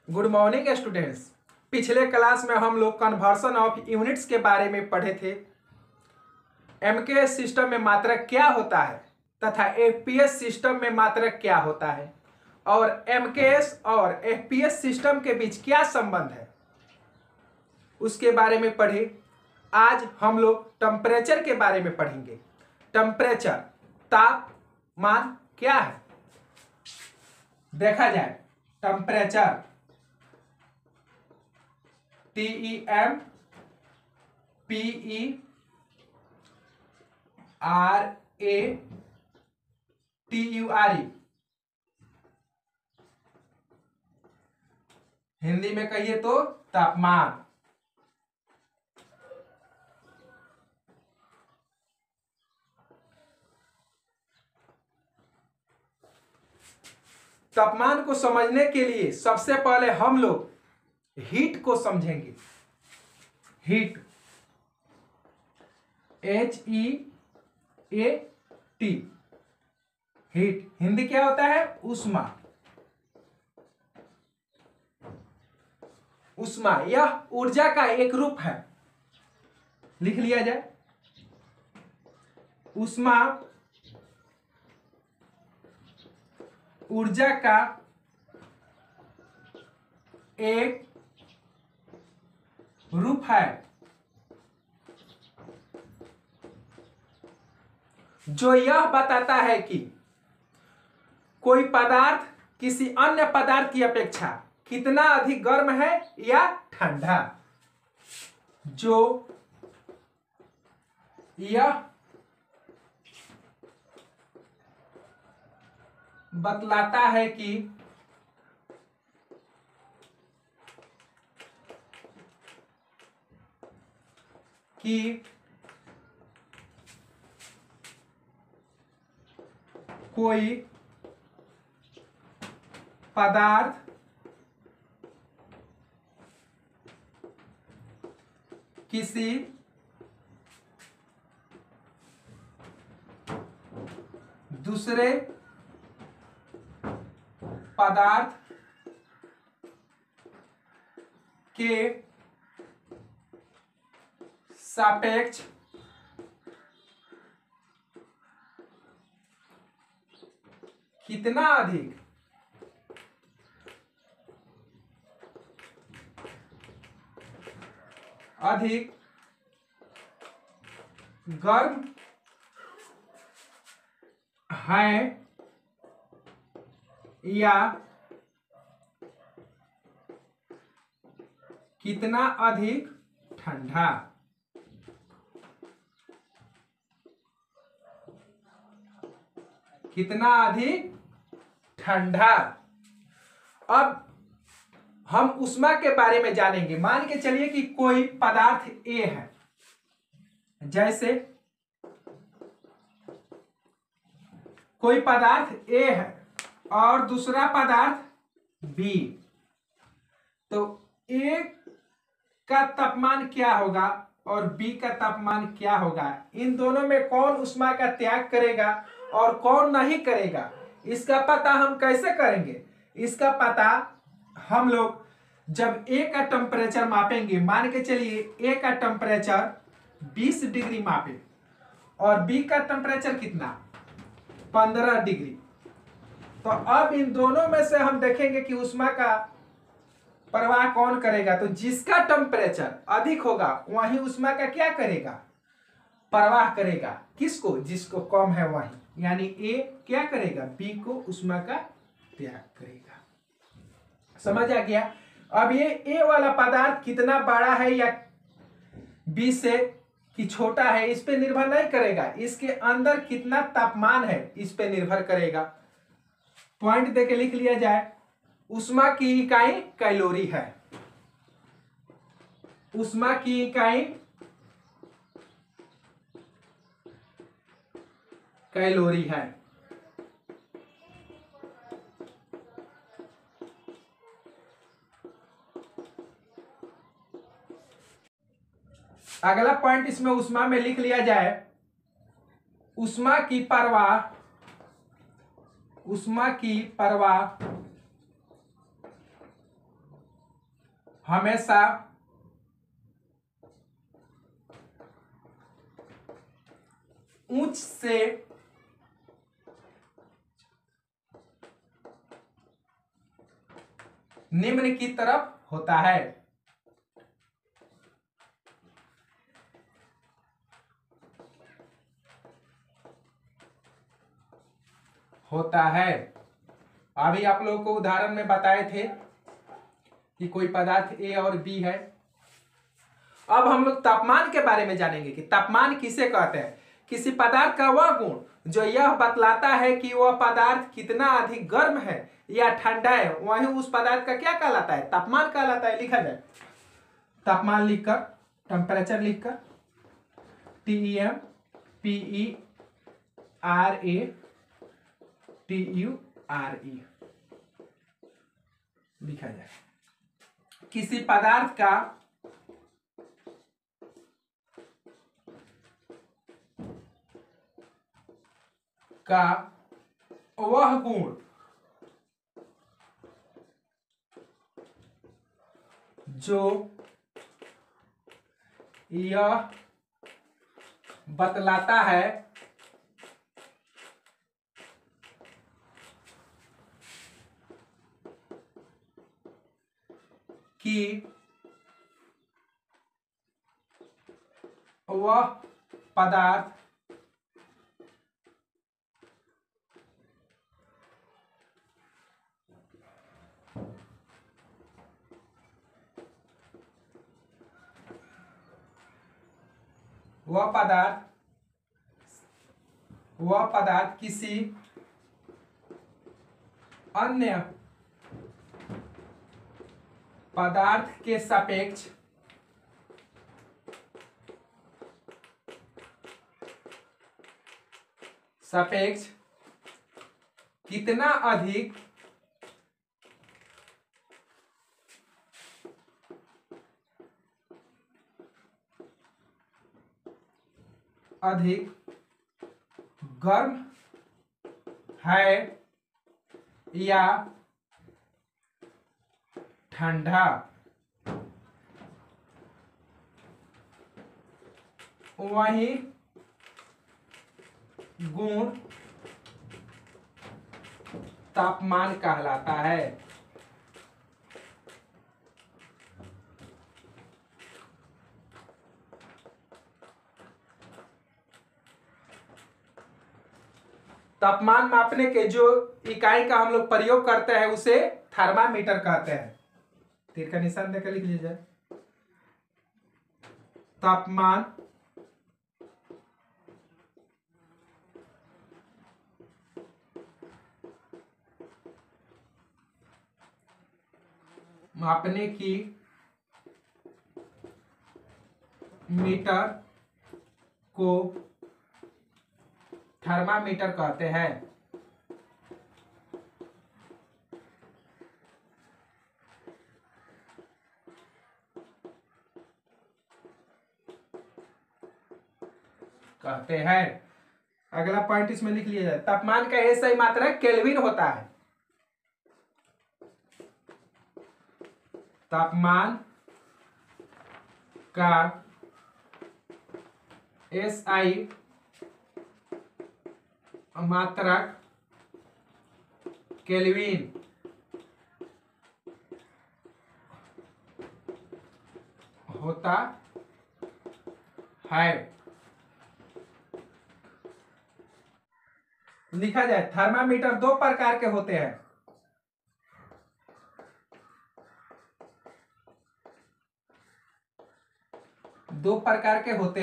Good morning students. पिछले class में हम लोग कन्वर्सन ऑफ यूनिट्स के बारे में पढ़े थे। एमकेएस सिस्टम में मात्रक क्या होता है तथा एफपीएस सिस्टम में मात्रक क्या होता है और एमकेएस और एफपीएस सिस्टम के बीच क्या संबंध है उसके बारे में पढ़े। आज हम लोग टेम्परेचर के बारे में पढ़ेंगे। टेम्परेचर तापमान क्या है, देखा जाए। टेम्परेचर TEMPERATURE, हिंदी में कहिए तो तापमान। तापमान को समझने के लिए सबसे पहले हम लोग हीट को समझेंगे। हीट HEAT, हीट हिंदी क्या होता है? ऊष्मा। ऊष्मा यह ऊर्जा का एक रूप है, लिख लिया जाए। ऊष्मा ऊर्जा का एक रूप है जो यह बताता है कि कोई पदार्थ किसी अन्य पदार्थ की अपेक्षा कितना अधिक गर्म है या ठंडा। जो यह बतलाता है कि कोई पदार्थ किसी दूसरे पदार्थ के सापेक्ष कितना अधिक गर्म है या कितना अधिक ठंडा। कितना अधिक ठंडा। अब हम ऊष्मा के बारे में जानेंगे। मान के चलिए कि कोई पदार्थ A है, जैसे कोई पदार्थ A है और दूसरा पदार्थ B, तो A का तापमान क्या होगा और B का तापमान क्या होगा। इन दोनों में कौन ऊष्मा का त्याग करेगा और कौन नहीं करेगा, इसका पता हम कैसे करेंगे। इसका पता हम लोग जब A का टेम्परेचर मापेंगे। मान के चलिए A का टेम्परेचर 20 डिग्री मापे और B का टेम्परेचर कितना, 15 डिग्री। तो अब इन दोनों में से हम देखेंगे कि ऊष्मा का प्रवाह कौन करेगा। तो जिसका टेम्परेचर अधिक होगा वही ऊष्मा का क्या करेगा, प्रवाह करेगा। किसको? जिसको कम है वही, यानी A क्या करेगा, B को ऊष्मा का त्याग करेगा। समझ आ गया। अब ये A वाला पदार्थ कितना बड़ा है या B से कि छोटा है, इस पे निर्भर नहीं करेगा। इसके अंदर कितना तापमान है इस पे निर्भर करेगा। पॉइंट देके लिख लिया जाए। ऊष्मा की इकाई कैलोरी है। ऊष्मा की इकाई कैलोरी है। अगला पॉइंट इसमें ऊष्मा में लिख लिया जाए। ऊष्मा की परवाह हमेशा उच्च से निम्न की तरफ होता है। अभी आप लोगों को उदाहरण में बताए थे कि कोई पदार्थ ए और बी है। अब हम लोग तापमान के बारे में जानेंगे कि तापमान किसे कहते हैं। किसी पदार्थ का वह गुण जो यह बतलाता है कि वह पदार्थ कितना अधिक गर्म है या ठंडा है, वही उस पदार्थ का क्या कहलाता है, तापमान कहलाता है। लिखा जाए तापमान लिखकर, टेम्परेचर लिखकर, TEM PERATURE लिखा जाए। किसी पदार्थ का वह गुण जो यह बतलाता है कि वह पदार्थ किसी अन्य पदार्थ के सापेक्ष कितना अधिक गर्म है या ठंडा, वही गुण तापमान कहलाता है। तापमान मापने के जो इकाई का हम लोग प्रयोग करते हैं उसे थर्मामीटर कहते हैं। तीर का निशान देकर लिख लीजिए। तापमान मापने की मीटर को थर्मामीटर कहते हैं। अगला पॉइंट इसमें लिख लिया जाए। तापमान का SI मात्रक केल्विन होता है। तापमान का SI मात्रक केल्विन होता है। लिखा जाए थर्मामीटर दो प्रकार के होते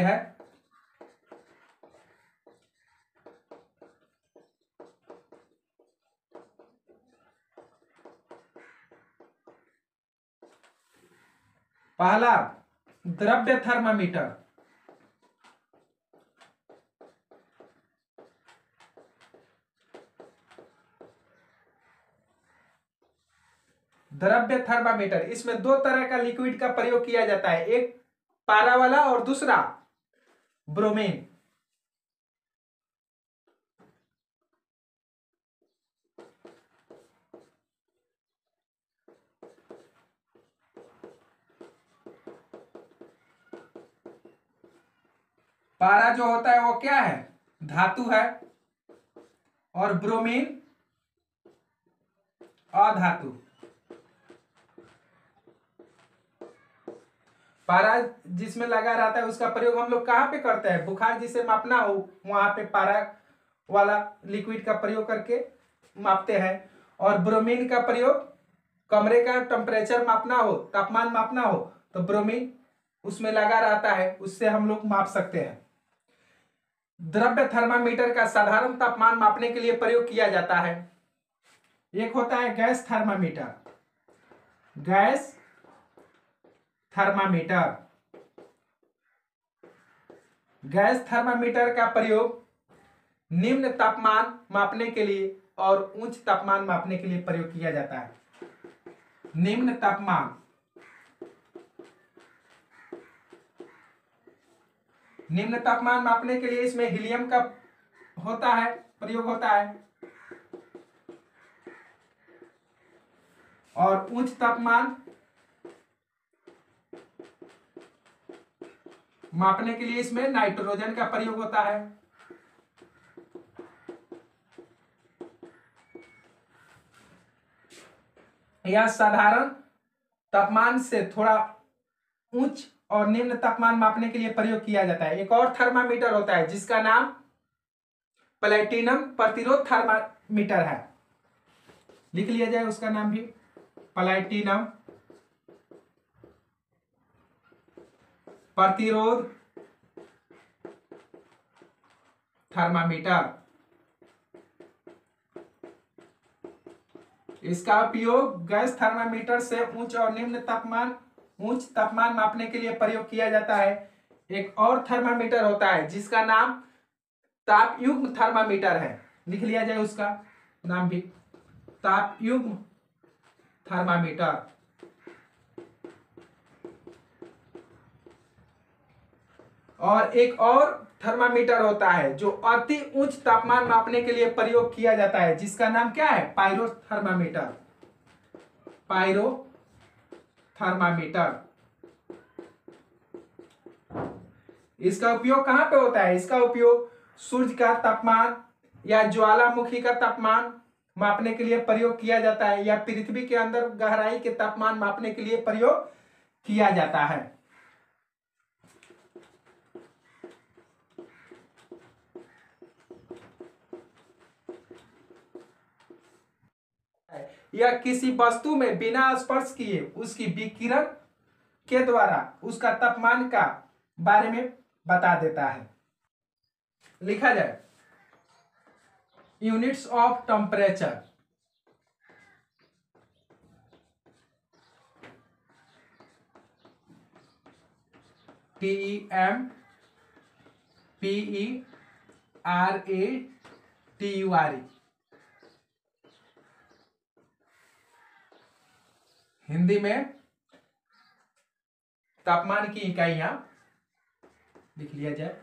हैं। पहला द्रव्य थर्मामीटर, इसमें दो तरह का लिक्विड का प्रयोग किया जाता है, एक पारा वाला और दूसरा ब्रोमीन। पारा जो होता है वो क्या है, धातु है, और ब्रोमीन अधातु। पारा जिसमें लगा रहता है उसका प्रयोग हम लोग कहाँ पे करते हैं, बुखार जिसे मापना हो वहां पे पारा वाला लिक्विड का प्रयोग करके मापते हैं। और ब्रोमीन का प्रयोग कमरे का टेम्परेचर मापना हो, तापमान मापना हो, तो ब्रोमीन उसमें लगा रहता है, उससे हम लोग माप सकते हैं। द्रव्य थर्मामीटर का साधारण तापमान मापने के लिए प्रयोग किया जाता है। एक होता है gas thermometer. Gas thermometer, gas thermometer का प्रयोग निम्न तापमान मापने के लिए और उच्च तापमान मापने के लिए प्रयोग किया जाता है। निम्न तापमान, निम्न तापमान मापने के लिए इसमें हीलियम का होता है, प्रयोग होता है। और उच्च तापमान मापने के लिए इसमें नाइट्रोजन का प्रयोग होता है। यह साधारण तापमान से थोड़ा उच्च और निम्न तापमान मापने के लिए प्रयोग किया जाता है। एक और थर्मामीटर होता है जिसका नाम प्लैटिनम प्रतिरोध थर्मामीटर है। लिख लिया जाए उसका नाम भी, प्लैटिनम प्रतिरोध थर्मामीटर। इसका उपयोग गैस थर्मामीटर से उच्च और निम्न तापमान, उच्च तापमान मापने के लिए प्रयोग किया जाता है। एक और थर्मामीटर होता है जिसका नाम तापयुग्म थर्मामीटर है। लिख लिया जाए उसका नाम भी, तापयुग्म थर्मामीटर। और एक और थर्मामीटर होता है जो अति उच्च तापमान मापने के लिए प्रयोग किया जाता है, जिसका नाम क्या है, पायरो थर्मामीटर। Pyro thermometer. इसका उपयोग कहां पे होता है, इसका उपयोग सूर्य का तापमान या ज्वालामुखी का तापमान मापने के लिए प्रयोग किया जाता है, या पृथ्वी के अंदर गहराई के तापमान मापने के लिए प्रयोग किया जाता है। यह किसी वस्तु में बिना स्पर्श किए उसकी विकिरण के द्वारा उसका तापमान का बारे में बता देता है। लिखा जाए units of temperature. TEM PERATURE। Hindi में तापमान की इकाइयां लिख लिया जाए।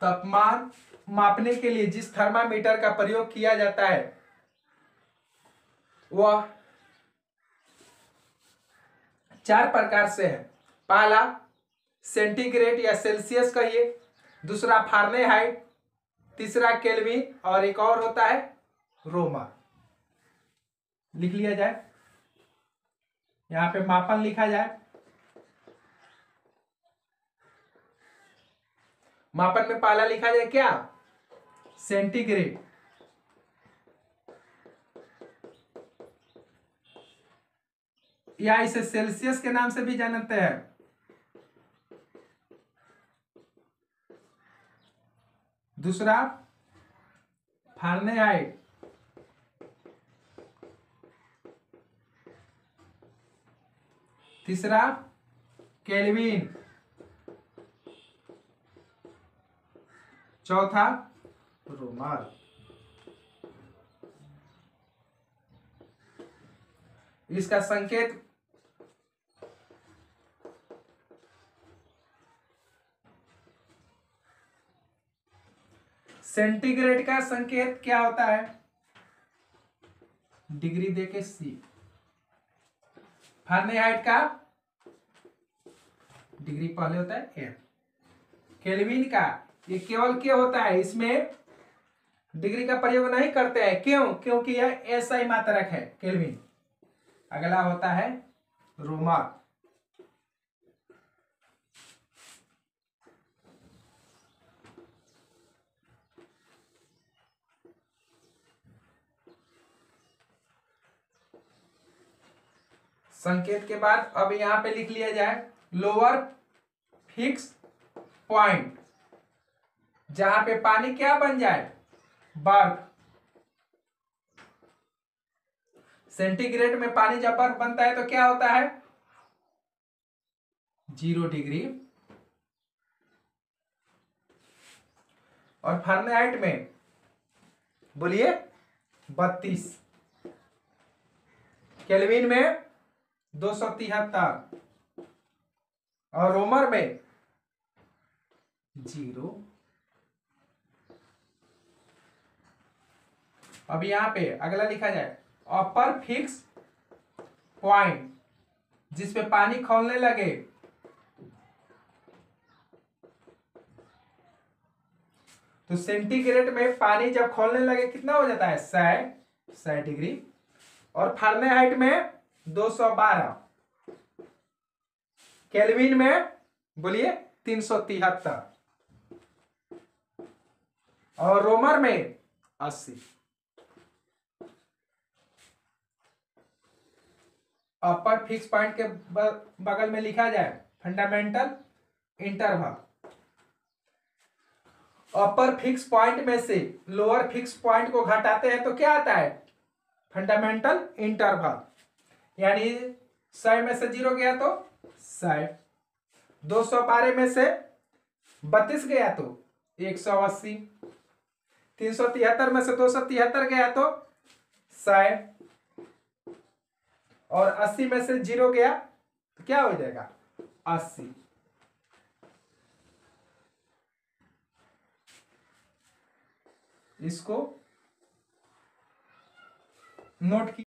तापमान मापने के लिए जिस थर्मामीटर का प्रयोग किया जाता है वह 4 प्रकार से है। पहला सेंटीग्रेड या सेल्सियस कहिए, दूसरा फारेनहाइट, तीसरा केल्विन, और एक और होता है रोमन। लिख लिया जाए, यहां पे मापन लिखा जाए। मापन में पहला लिखा जाए क्या, सेंटीग्रेड। या इसे सेल्सियस के नाम से भी जानते हैं। दूसरा फारेनहाइट, तीसरा केल्विन, चौथा रोमन। इसका संकेत सेंटीग्रेड का संकेत क्या होता है? डिग्री देके सी। फारेनहाइट का डिग्री पहले होता है एफ। केल्विन का ये केवल के होता है, इसमें डिग्री का प्रयोग नहीं करते हैं। क्यों? क्योंकि यह एसआई मात्रक है केल्विन। अगला होता है रोमर। संकेत के बाद अब यहां पे लिख लिया जाए लोअर फिक्स पॉइंट, जहां पे पानी क्या बन जाए? बर्फ। सेंटीग्रेड में पानी जब बर्फ बनता है तो क्या होता है? 0 डिग्री। और फारेनहाइट में बोलिए 32। केल्विन में 273 और रोमर में 0। अब यहां पे अगला लिखा जाए अपर फिक्स पॉइंट, जिसपे पानी खौलने लगे। तो सेंटीग्रेड में पानी जब खौलने लगे कितना हो जाता है? 100 डिग्री। और फारेनहाइट में 212। केल्विन में बोलिए 373 और रोमर में 80। अपर फिक्स पॉइंट के बगल में लिखा जाए fundamental interval. Upper fix point में से लोअर फिक्स पॉइंट को घटाते हैं तो क्या आता है? Fundamental interval. यानी 100 में से 0 गया तो 100, 212 में से 32 गया तो 180, 373 में से 273 गया तो 100 और 80 में से 0 गया तो क्या हो जाएगा? 80। इसको नोट की